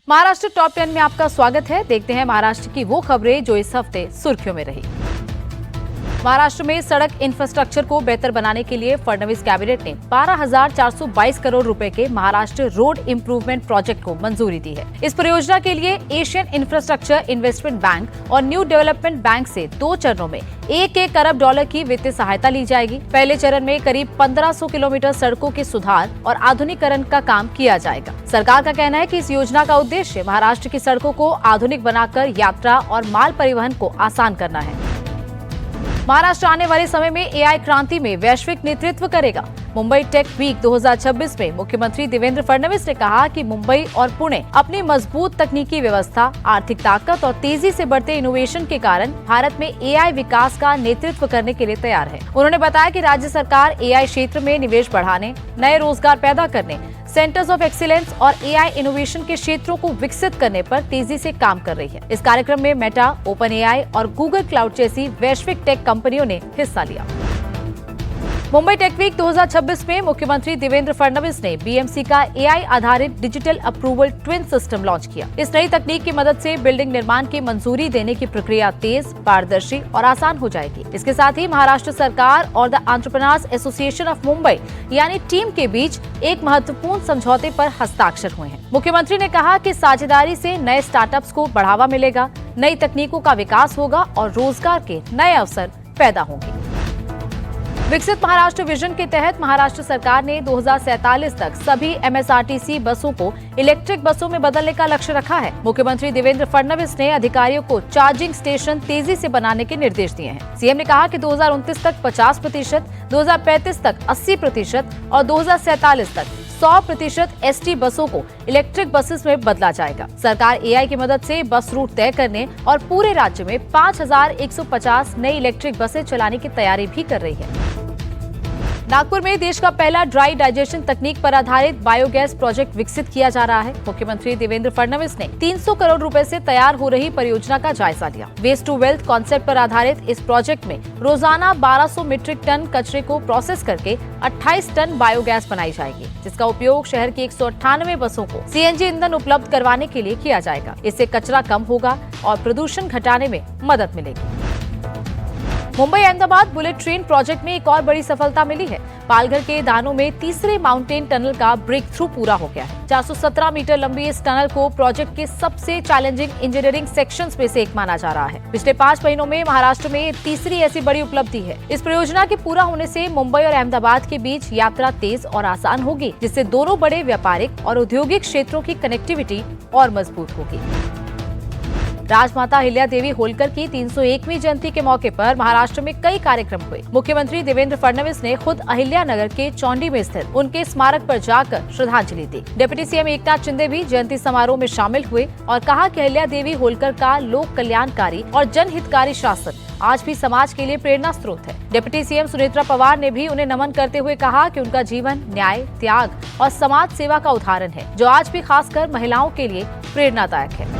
Maharashtra top 10 में आपका स्वागत है। देखते हैं महाराष्ट्र की वो खबरें जो इस हफ्ते सुर्खियों में रही। महाराष्ट्र में सड़क इंफ्रास्ट्रक्चर को बेहतर बनाने के लिए फडणवीस कैबिनेट ने 12,422 करोड़ रुपए के महाराष्ट्र रोड इंप्रूवमेंट प्रोजेक्ट को मंजूरी दी है। इस परियोजना के लिए एशियन इंफ्रास्ट्रक्चर इन्वेस्टमेंट बैंक और न्यू डेवलपमेंट बैंक से 2 चरणों में 1 अरब डॉलर की वित्तीय सहायता ली जाएगी। पहले चरण में करीब 1500 किलोमीटर सड़कों के सुधार और आधुनिकीकरण का काम किया जाएगा। सरकार का कहना है कि इस योजना का उद्देश्य महाराष्ट्र की सड़कों को आधुनिक बनाकर यात्रा और माल परिवहन को आसान करना है। महाराष्ट्र आने वाले समय में एआई क्रांति में वैश्विक नेतृत्व करेगा। मुंबई टेक वीक 2026 में मुख्यमंत्री देवेंद्र फडणवीस ने कहा कि मुंबई और पुणे अपनी मजबूत तकनीकी व्यवस्था, आर्थिक ताकत और तेजी से बढ़ते इनोवेशन के कारण भारत में एआई विकास का नेतृत्व करने के लिए तैयार है। उन्होंने बताया कि राज्य सरकार एआई क्षेत्र में निवेश बढ़ाने, नए रोजगार पैदा करने, सेंटर्स ऑफ एक्सीलेंस और एआई इनोवेशन के क्षेत्रों को विकसित करने पर तेजी से काम कर रही है। इस कार्यक्रम में मेटा, ओपन एआई और गूगल क्लाउड जैसी वैश्विक टेक कंपनियों ने हिस्सा लिया। मुंबई टेक वीक 2026 में मुख्यमंत्री देवेंद्र फडणवीस ने बीएमसी का एआई आधारित digital approval twin system launch किया। इस नई तकनीक की मदद से बिल्डिंग निर्माण की मंजूरी देने की प्रक्रिया तेज, पारदर्शी और आसान हो जाएगी। इसके साथ ही महाराष्ट्र सरकार और the entrepreneurs association of Mumbai यानी टीम के बीच एक महत्वपूर्ण समझौते पर हस्ताक्षर हुए हैं। मुख्यमंत्री ने कहा कि साझेदारी से नए स्टार्टअप्स को बढ़ावा मिलेगा, नई तकनीकों का विकास होगा और रोजगार के नए अवसर पैदा होंगे। विकसित महाराष्ट्र विजन के तहत महाराष्ट्र सरकार ने 2047 तक सभी एमएसआरटीसी बसों को इलेक्ट्रिक बसों में बदलने का लक्ष्य रखा है। मुख्यमंत्री देवेंद्र फडणवीस ने अधिकारियों को चार्जिंग स्टेशन तेजी से बनाने के निर्देश दिए हैं। सीएम ने कहा कि 2029 तक 50%, 2035 तक 80% और 2047 तक 100% एसटी बसों को इलेक्ट्रिक बसेस में बदला जाएगा। सरकार एआई की मदद से बस रूट तय करने और पूरे राज्य में 5150 नई इलेक्ट्रिक बसें चलाने की तैयारी भी कर रही है। नागपुर में देश का पहला ड्राई डाइजेशन तकनीक पर आधारित बायोगैस प्रोजेक्ट विकसित किया जा रहा है। मुख्यमंत्री देवेंद्र फडणवीस ने 300 करोड़ रुपए से तैयार हो रही परियोजना का जायजा लिया। वेस्ट टू वेल्थ कॉन्सेप्ट पर आधारित इस प्रोजेक्ट में रोजाना 1200 मीट्रिक टन कचरे को प्रोसेस करके 28 टन बायोगैस बनाई जाएगी, जिसका उपयोग शहर की 198 बसों को सीएनजी ईंधन उपलब्ध करवाने के लिए किया जाएगा। इससे कचरा कम होगा और प्रदूषण घटाने में मदद मिलेगी। Mumbai Ahmedabad bullet train project में एक और बड़ी सफलता मिली है। पालघर के दानों में तीसरे माउंटेन टनल का ब्रेक थ्रू पूरा हो गया है। 417 मीटर लंबी इस टनल को प्रोजेक्ट के सबसे चैलेंजिंग इंजीनियरिंग सेक्शंस में से एक माना जा रहा है। पिछले 5 महीनों में महाराष्ट्र में तीसरी ऐसी बड़ी उपलब्धि है। इस परियोजना के पूरा होने से मुंबई और अहमदाबाद के बीच यात्रा तेज और आसान होगी, जिससे दोनों बड़े व्यापारिक और औद्योगिक क्षेत्रों की कनेक्टिविटी और मजबूत होगी। राजमाता अहिल्या देवी होलकर की 301वीं जयंती के मौके पर महाराष्ट्र में कई कार्यक्रम हुए। मुख्यमंत्री देवेंद्र फडणवीस ने खुद अहिल्या नगर के चौंडी में स्थित उनके स्मारक पर जाकर श्रद्धांजलि दी। डिप्टी सीएम एकनाथ शिंदे भी जयंती समारोह में शामिल हुए और कहा कि अहिल्या देवी होलकर का लोक कल्याणकारी और जनहितकारी शासन आज भी समाज के लिए प्रेरणा स्रोत है। डिप्टी सीएम सुनेत्रा पवार ने भी उन्हें नमन करते हुए कहा कि उनका जीवन न्याय, त्याग और समाज सेवा का उदाहरण है, जो आज भी खासकर महिलाओं के लिए प्रेरणादायक है।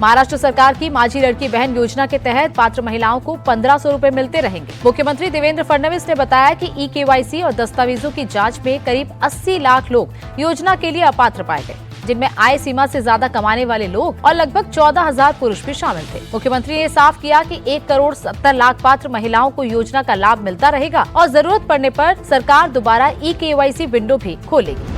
महाराष्ट्र सरकार की माझी लड़की बहन योजना के तहत पात्र महिलाओं को 1500 रुपए मिलते रहेंगे। मुख्यमंत्री देवेंद्र फडणवीस ने बताया कि ई-केवाईसी और दस्तावेजों की जांच में करीब 80 लाख लोग योजना के लिए अपात्र पाए गए, जिनमें आय सीमा से ज्यादा कमाने वाले लोग और लगभग 14,000 पुरुष भी शामिल थे। मुख्यमंत्री ने साफ किया कि 1 करोड़ 70 लाख पात्र महिलाओं को योजना का लाभ मिलता रहेगा और जरूरत पड़ने पर सरकार दोबारा ई-केवाईसी विंडो भी खोलेगी।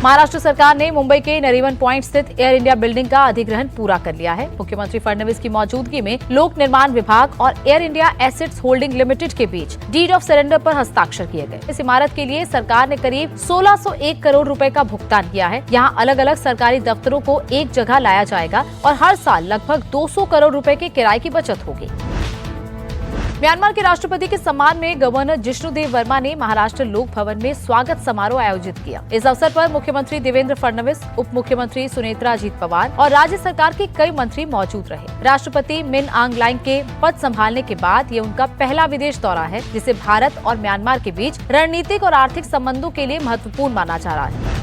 महाराष्ट्र सरकार ने मुंबई के नरीमन पॉइंट स्थित एयर इंडिया बिल्डिंग का अधिग्रहण पूरा कर लिया है। मुख्यमंत्री फडणवीस की मौजूदगी में लोक निर्माण विभाग और air India assets holding limited के बीच डीड ऑफ सरेंडर पर हस्ताक्षर किए गए। इस इमारत के लिए सरकार ने करीब 1601 करोड़ रुपए का भुगतान किया है। यहाँ अलग अलग सरकारी दफ्तरों को एक जगह लाया जाएगा और हर साल लगभग 200 करोड़ रुपए के किराए की बचत होगी। म्यांमार के राष्ट्रपति के सम्मान में गवर्नर जिष्णुदेव वर्मा ने महाराष्ट्र लोक भवन में स्वागत समारोह आयोजित किया। इस अवसर पर मुख्यमंत्री देवेंद्र फडणवीस, उप मुख्यमंत्री सुनेत्रा अजीत पवार और राज्य सरकार के कई मंत्री मौजूद रहे। राष्ट्रपति मिन आंग लाइंग के पद संभालने के बाद ये उनका पहला विदेश दौरा है, जिसे भारत और म्यांमार के बीच रणनीतिक और आर्थिक संबंधों के लिए महत्वपूर्ण माना जा रहा है।